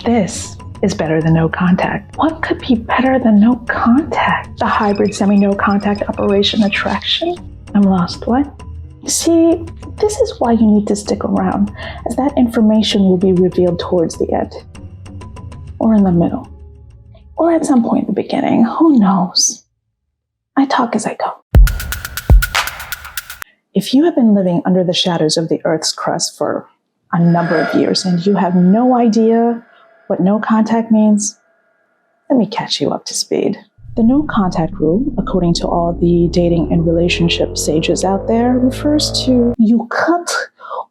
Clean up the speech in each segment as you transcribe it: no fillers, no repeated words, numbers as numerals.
This is better than no contact. What could be better than no contact? The hybrid semi-no contact operation attraction? I'm lost, what? See, this is why you need to stick around, as that information will be revealed towards the end. Or in the middle. Or at some point in the beginning, who knows? I talk as I go. If you have been living under the shadows of the Earth's crust for a number of years and you have no idea what no contact means, let me catch you up to speed. The no contact rule, according to all the dating and relationship sages out there, refers to you cut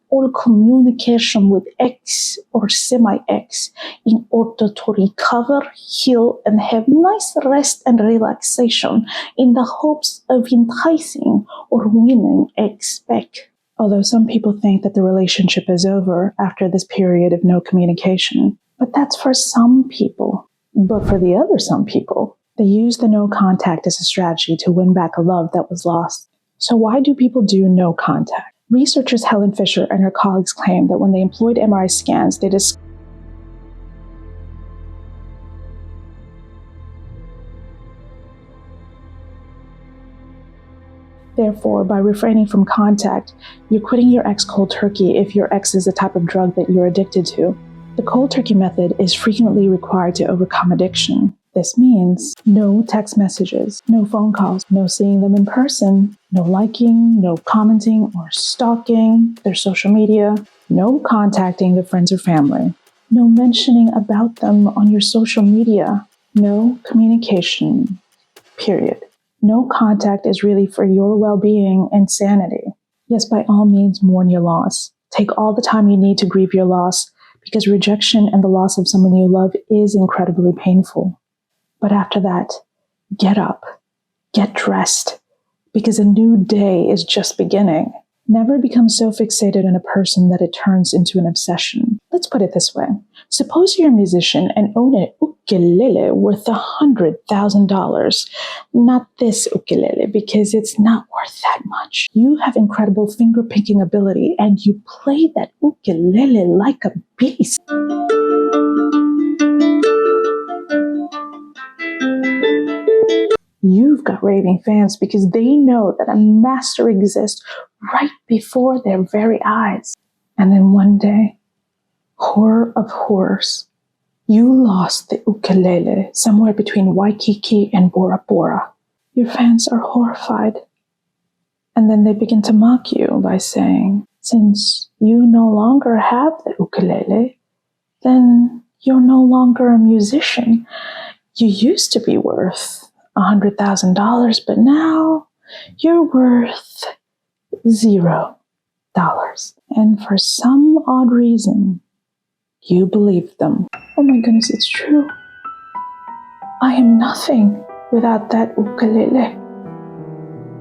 all communication with ex or semi-ex in order to recover, heal, and have nice rest and relaxation in the hopes of enticing or winning ex-spec. Although some people think that the relationship is over after this period of no communication, but that's for some people. But for the other some people, they use the no contact as a strategy to win back a love that was lost. So why do people do no contact? Researchers Helen Fisher and her colleagues claim that when they employed MRI scans, they discovered Therefore, by refraining from contact, you're quitting your ex cold turkey if your ex is the type of drug that you're addicted to. The cold turkey method is frequently required to overcome addiction. This means no text messages, no phone calls, no seeing them in person, no liking, no commenting or stalking their social media, no contacting their friends or family, no mentioning about them on your social media, no communication, period. No contact is really for your well-being and sanity. Yes, by all means, mourn your loss. Take all the time you need to grieve your loss, because rejection and the loss of someone you love is incredibly painful. But after that, get up, get dressed, because a new day is just beginning. Never become so fixated on a person that it turns into an obsession. Let's put it this way. Suppose you're a musician and own an ukulele worth $100,000. Not this ukulele, because it's not worth that much. You have incredible finger-picking ability, and you play that ukulele like a beast. You've got raving fans because they know that a master exists right before their very eyes. And then one day, horror of horrors, you lost the ukulele somewhere between Waikiki and Bora Bora. Your fans are horrified. And then they begin to mock you by saying, since you no longer have the ukulele, then you're no longer a musician. You used to be worth $100,000, but now you're worth $0. And for some odd reason, you believe them. Oh my goodness, it's true. I am nothing without that ukulele.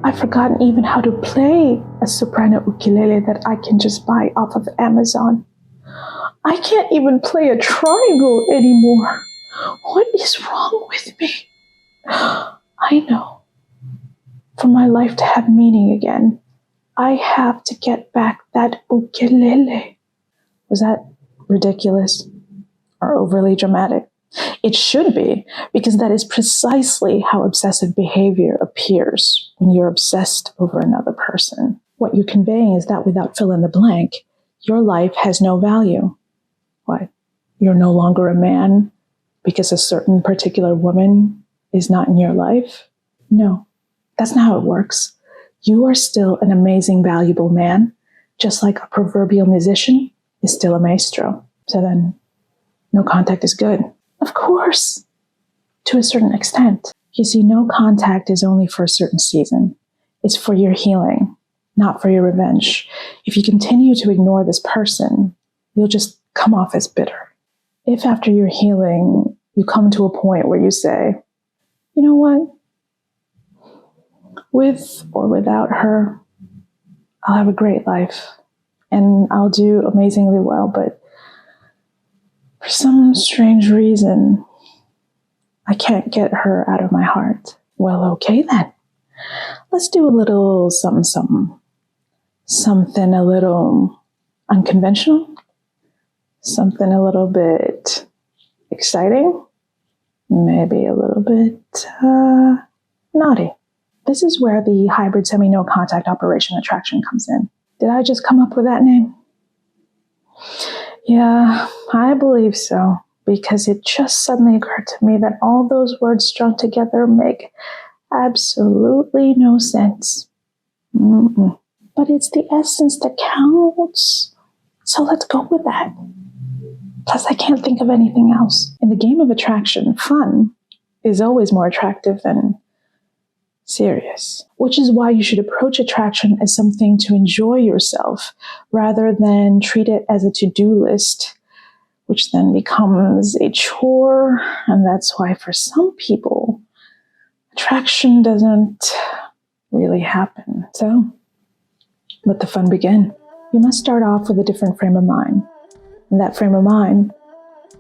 I've forgotten even how to play a soprano ukulele that I can just buy off of Amazon. I can't even play a triangle anymore. What is wrong with me? I know. For my life to have meaning again, I have to get back that ukulele. Was that ridiculous or overly dramatic? It should be, because that is precisely how obsessive behavior appears when you're obsessed over another person. What you're conveying is that without fill in the blank, your life has no value. What? You're no longer a man because a certain particular woman is not in your life? No, that's not how it works. You are still an amazing, valuable man, just like a proverbial musician is still a maestro. So then, no contact is good. Of course, to a certain extent. You see, no contact is only for a certain season. It's for your healing, not for your revenge. If you continue to ignore this person, you'll just come off as bitter. If after your healing, you come to a point where you say, you know what? With or without her, I'll have a great life and I'll do amazingly well, but for some strange reason, I can't get her out of my heart. Well, okay then. Let's do a little something. Something a little unconventional. Something a little bit exciting, maybe a little bit naughty. This is where the hybrid semi-no contact operation attraction comes in. Did I just come up with that name? Yeah, I believe so, because it just suddenly occurred to me that all those words strung together make absolutely no sense. But it's the essence that counts. So let's go with that. Plus, I can't think of anything else. In the game of attraction, fun is always more attractive than serious, which is why you should approach attraction as something to enjoy yourself rather than treat it as a to-do list, which then becomes a chore. And that's why for some people, attraction doesn't really happen. So let the fun begin. You must start off with a different frame of mind. And that frame of mind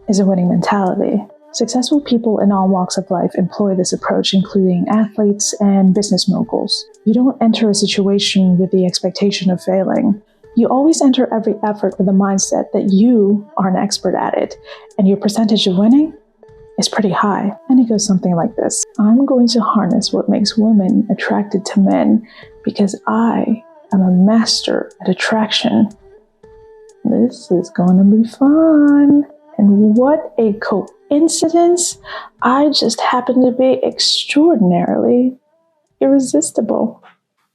is a winning mentality. Successful people in all walks of life employ this approach, including athletes and business moguls. You don't enter a situation with the expectation of failing. You always enter every effort with the mindset that you are an expert at it, and your percentage of winning is pretty high. And it goes something like this. I'm going to harness what makes women attracted to men because I am a master at attraction. This is going to be fun. And what a coincidence. I just happen to be extraordinarily irresistible.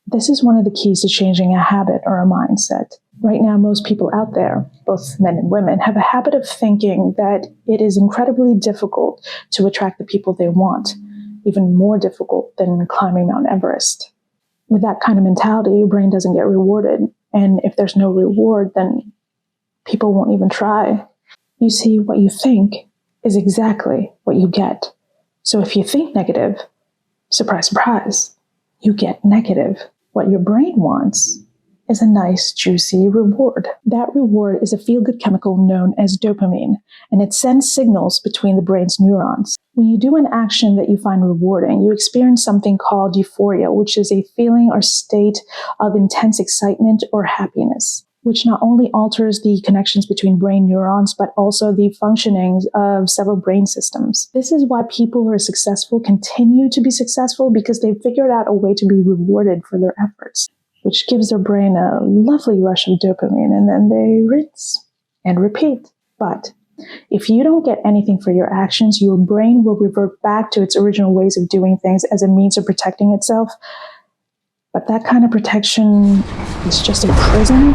This is one of the keys to changing a habit or a mindset. Right now, most people out there, both men and women, have a habit of thinking that it is incredibly difficult to attract the people they want, even more difficult than climbing Mount Everest. With that kind of mentality, your brain doesn't get rewarded. And if there's no reward, then people won't even try. You see, what you think is exactly what you get. So if you think negative, surprise, surprise, you get negative. What your brain wants is a nice, juicy reward. That reward is a feel-good chemical known as dopamine, and it sends signals between the brain's neurons. When you do an action that you find rewarding, you experience something called euphoria, which is a feeling or state of intense excitement or happiness, which not only alters the connections between brain neurons, but also the functioning of several brain systems. This is why people who are successful continue to be successful, because they've figured out a way to be rewarded for their efforts, which gives their brain a lovely rush of dopamine, and then they rinse and repeat. But if you don't get anything for your actions, your brain will revert back to its original ways of doing things as a means of protecting itself. But that kind of protection is just a prison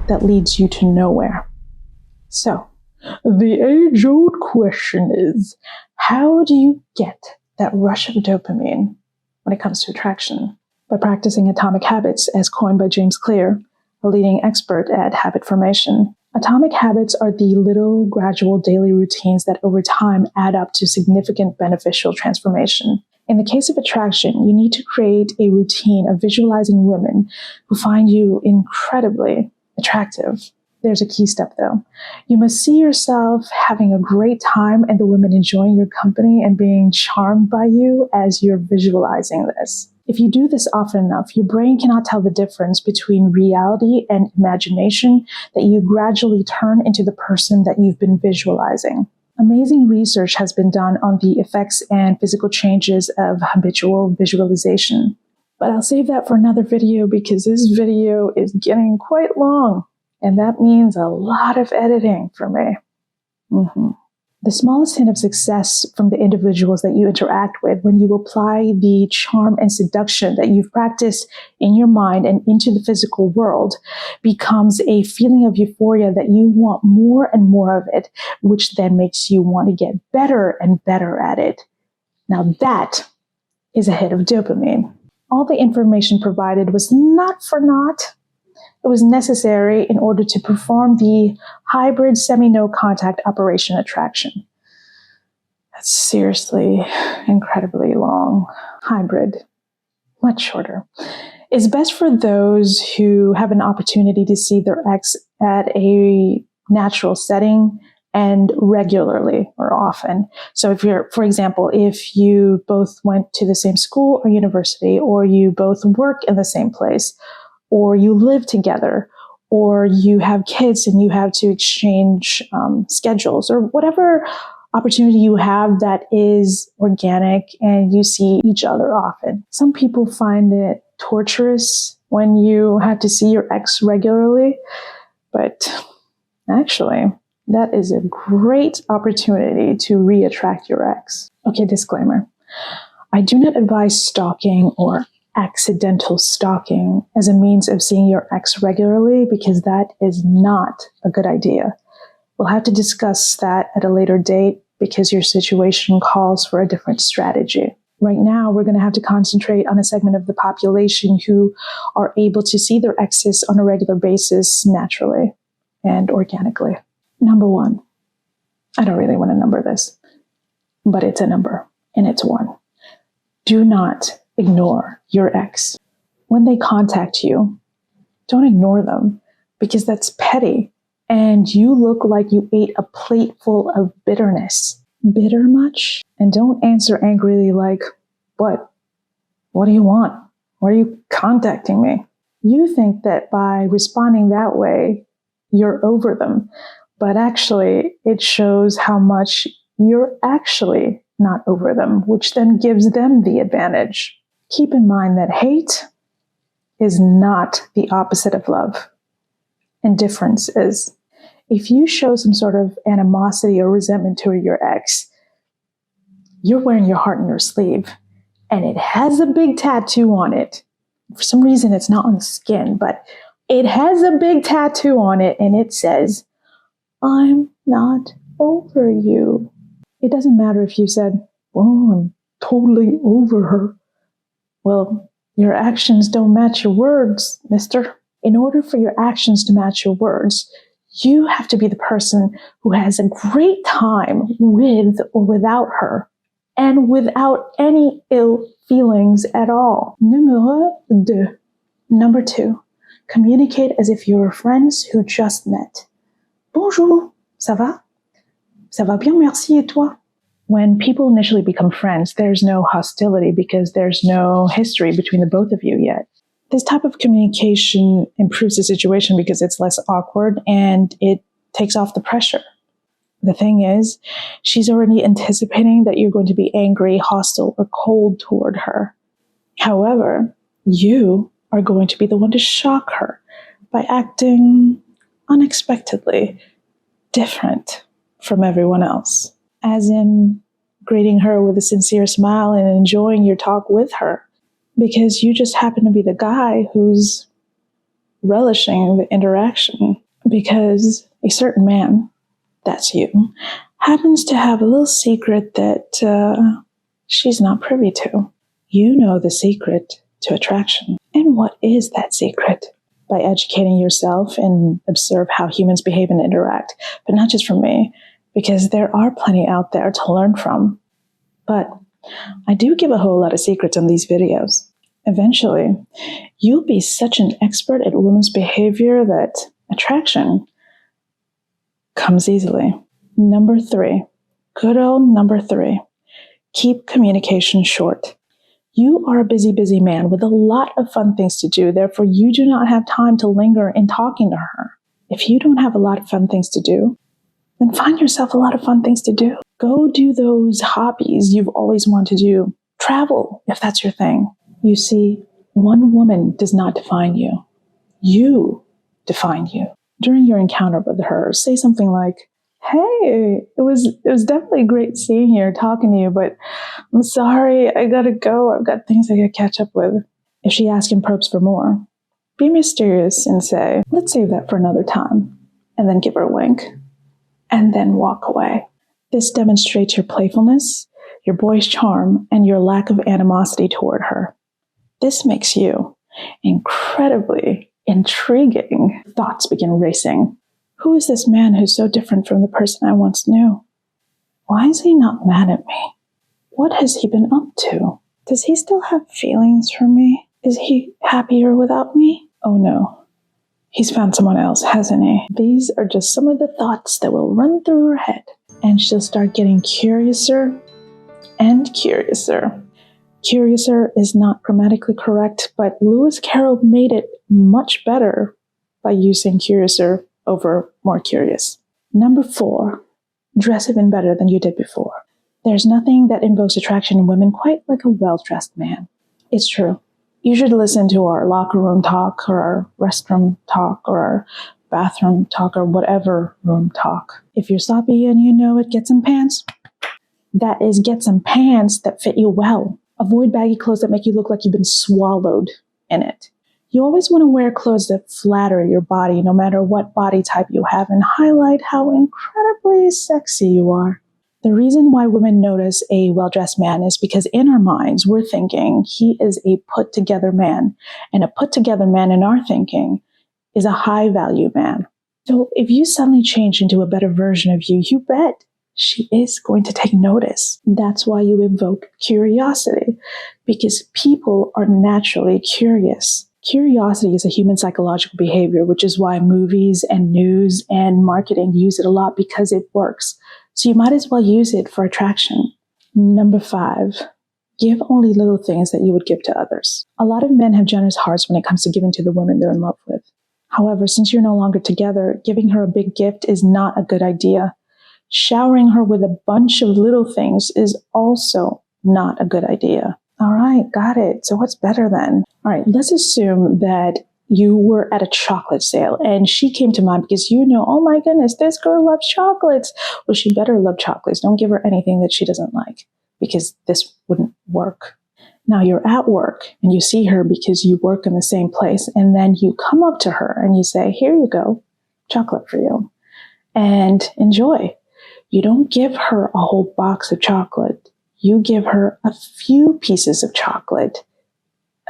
that leads you to nowhere. So, the age-old question is, how do you get that rush of dopamine when it comes to attraction? By practicing atomic habits, as coined by James Clear, a leading expert at habit formation. Atomic habits are the little, gradual daily routines that over time add up to significant beneficial transformation. In the case of attraction, you need to create a routine of visualizing women who find you incredibly attractive. There's a key step though. You must see yourself having a great time and the women enjoying your company and being charmed by you as you're visualizing this. If you do this often enough, your brain cannot tell the difference between reality and imagination that you gradually turn into the person that you've been visualizing. Amazing research has been done on the effects and physical changes of habitual visualization. But I'll save that for another video because this video is getting quite long, and that means a lot of editing for me. The smallest hint of success from the individuals that you interact with when you apply the charm and seduction that you've practiced in your mind and into the physical world becomes a feeling of euphoria that you want more and more of it, which then makes you want to get better and better at it. Now that is a hit of dopamine. All the information provided was not for naught. It was necessary in order to perform the hybrid semi-no contact operation attraction. That's seriously incredibly long. Hybrid, much shorter. It's best for those who have an opportunity to see their ex at a natural setting and regularly or often. So if you're, for example, if you both went to the same school or university, or you both work in the same place, or you live together, or you have kids and you have to exchange schedules, or whatever opportunity you have that is organic and you see each other often. Some people find it torturous when you have to see your ex regularly, but actually, that is a great opportunity to re-attract your ex. Okay, disclaimer. I do not advise stalking or accidental stalking as a means of seeing your ex regularly because that is not a good idea. We'll have to discuss that at a later date because your situation calls for a different strategy. Right now, we're going to have to concentrate on a segment of the population who are able to see their exes on a regular basis naturally and organically. Number 1. I don't really want to number this, but it's a number, and it's 1. Do not ignore your ex. When they contact you, don't ignore them because that's petty. And you look like you ate a plate full of bitterness. Bitter much? And don't answer angrily like, what? What do you want? Why are you contacting me? You think that by responding that way, you're over them. But actually, it shows how much you're actually not over them, which then gives them the advantage. Keep in mind that hate is not the opposite of love. Indifference is. If you show some sort of animosity or resentment toward your ex, you're wearing your heart on your sleeve, and it has a big tattoo on it. For some reason, it's not on the skin, but it has a big tattoo on it, and it says, I'm not over you. It doesn't matter if you said, oh, I'm totally over her. Well, your actions don't match your words, mister. In order for your actions to match your words, you have to be the person who has a great time with or without her, and without any ill feelings at all. Numéro 2. Number 2. Communicate as if you were friends who just met. Bonjour, ça va? Ça va bien, merci, et toi? When people initially become friends, there's no hostility because there's no history between the both of you yet. This type of communication improves the situation because it's less awkward and it takes off the pressure. The thing is, she's already anticipating that you're going to be angry, hostile, or cold toward her. However, you are going to be the one to shock her by acting unexpectedly different from everyone else. As in greeting her with a sincere smile and enjoying your talk with her. Because you just happen to be the guy who's relishing the interaction. Because a certain man, that's you, happens to have a little secret that she's not privy to. You know the secret to attraction. And what is that secret? By educating yourself and observe how humans behave and interact. But not just from me, because there are plenty out there to learn from. But I do give a whole lot of secrets on these videos. Eventually, you'll be such an expert at women's behavior that attraction comes easily. Number 3. Good old number 3. Keep communication short. You are a busy man with a lot of fun things to do. Therefore, you do not have time to linger in talking to her. If you don't have a lot of fun things to do, then find yourself a lot of fun things to do. Go do those hobbies you've always wanted to do. Travel, if that's your thing. You see, one woman does not define you. You define you. During your encounter with her, say something like, hey, it was definitely great seeing you or talking to you, but I'm sorry, I gotta go. I've got things I gotta catch up with. If she asks and probes for more, be mysterious and say, let's save that for another time, and then give her a wink, and then walk away. This demonstrates your playfulness, your boyish charm, and your lack of animosity toward her. This makes you incredibly intriguing. Thoughts begin racing. Who is this man who's so different from the person I once knew? Why is he not mad at me? What has he been up to? Does he still have feelings for me? Is he happier without me? Oh no. He's found someone else, hasn't he? These are just some of the thoughts that will run through her head. And she'll start getting curiouser and curiouser. Curiouser is not grammatically correct, but Lewis Carroll made it much better by using curiouser over more curious. Number 4, Dress even better than you did before. There's nothing that invokes attraction in women quite like a well-dressed man. It's true. You should listen to our locker room talk or our restroom talk or our bathroom talk or whatever room talk. If you're sloppy and you know it, get some pants. That is, get some pants that fit you well. Avoid baggy clothes that make you look like you've been swallowed in it. You always want to wear clothes that flatter your body, no matter what body type you have, and highlight how incredibly sexy you are. The reason why women notice a well-dressed man is because in our minds, we're thinking he is a put-together man. And a put-together man in our thinking is a high-value man. So if you suddenly change into a better version of you, you bet she is going to take notice. That's why you evoke curiosity, because people are naturally curious. Curiosity is a human psychological behavior, which is why movies and news and marketing use it a lot, because it works. So you might as well use it for attraction. Number 5, give only little things that you would give to others. A lot of men have generous hearts when it comes to giving to the women they're in love with. However, since you're no longer together, giving her a big gift is not a good idea. Showering her with a bunch of little things is also not a good idea. All right, got it. So what's better then? All right, let's assume that you were at a chocolate sale and she came to mind because you know, oh my goodness, this girl loves chocolates. Well, she better love chocolates. Don't give her anything that she doesn't like, because this wouldn't work. Now you're at work and you see her because you work in the same place, and then you come up to her and you say, here you go, chocolate for you, and enjoy. You don't give her a whole box of chocolate. You give her a few pieces of chocolate.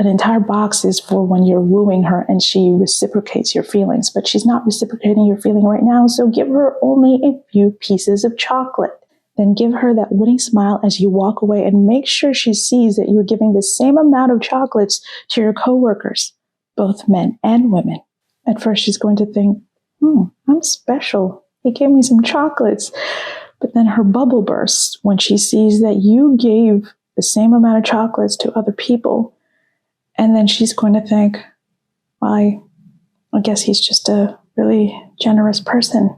An entire box is for when you're wooing her and she reciprocates your feelings, but she's not reciprocating your feeling right now, so give her only a few pieces of chocolate. Then give her that winning smile as you walk away, and make sure she sees that you're giving the same amount of chocolates to your coworkers, both men and women. At first, she's going to think, I'm special. He gave me some chocolates. But then her bubble bursts when she sees that you gave the same amount of chocolates to other people. And then she's going to think, well, I guess he's just a really generous person.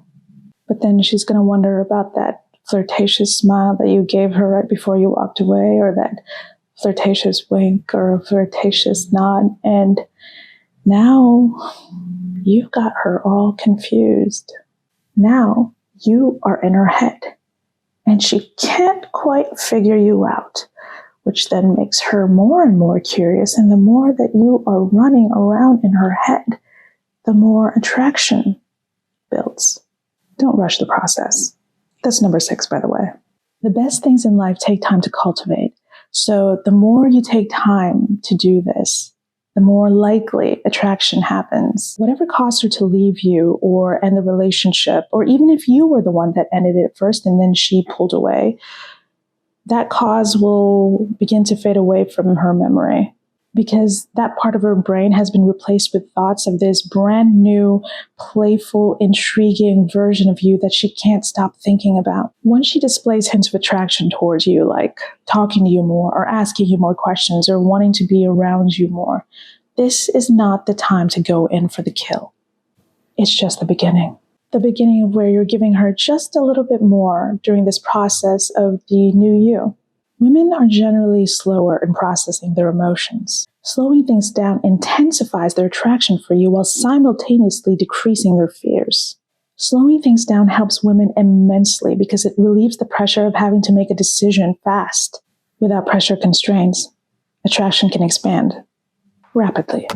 But then she's going to wonder about that flirtatious smile that you gave her right before you walked away, or that flirtatious wink or a flirtatious nod. And now you've got her all confused. Now you are in her head and she can't quite figure you out, which then makes her more and more curious. And the more that you are running around in her head, the more attraction builds. Don't rush the process. That's number 6, by the way. The best things in life take time to cultivate. So the more you take time to do this, the more likely attraction happens. Whatever caused her to leave you or end the relationship, or even if you were the one that ended it first and then she pulled away, that cause will begin to fade away from her memory, because that part of her brain has been replaced with thoughts of this brand new, playful, intriguing version of you that she can't stop thinking about. Once she displays hints of attraction towards you, like talking to you more or asking you more questions or wanting to be around you more, this is not the time to go in for the kill. It's just the beginning. The beginning of where you're giving her just a little bit more during this process of the new you. Women are generally slower in processing their emotions. Slowing things down intensifies their attraction for you while simultaneously decreasing their fears. Slowing things down helps women immensely because it relieves the pressure of having to make a decision fast. Without pressure constraints, attraction can expand rapidly.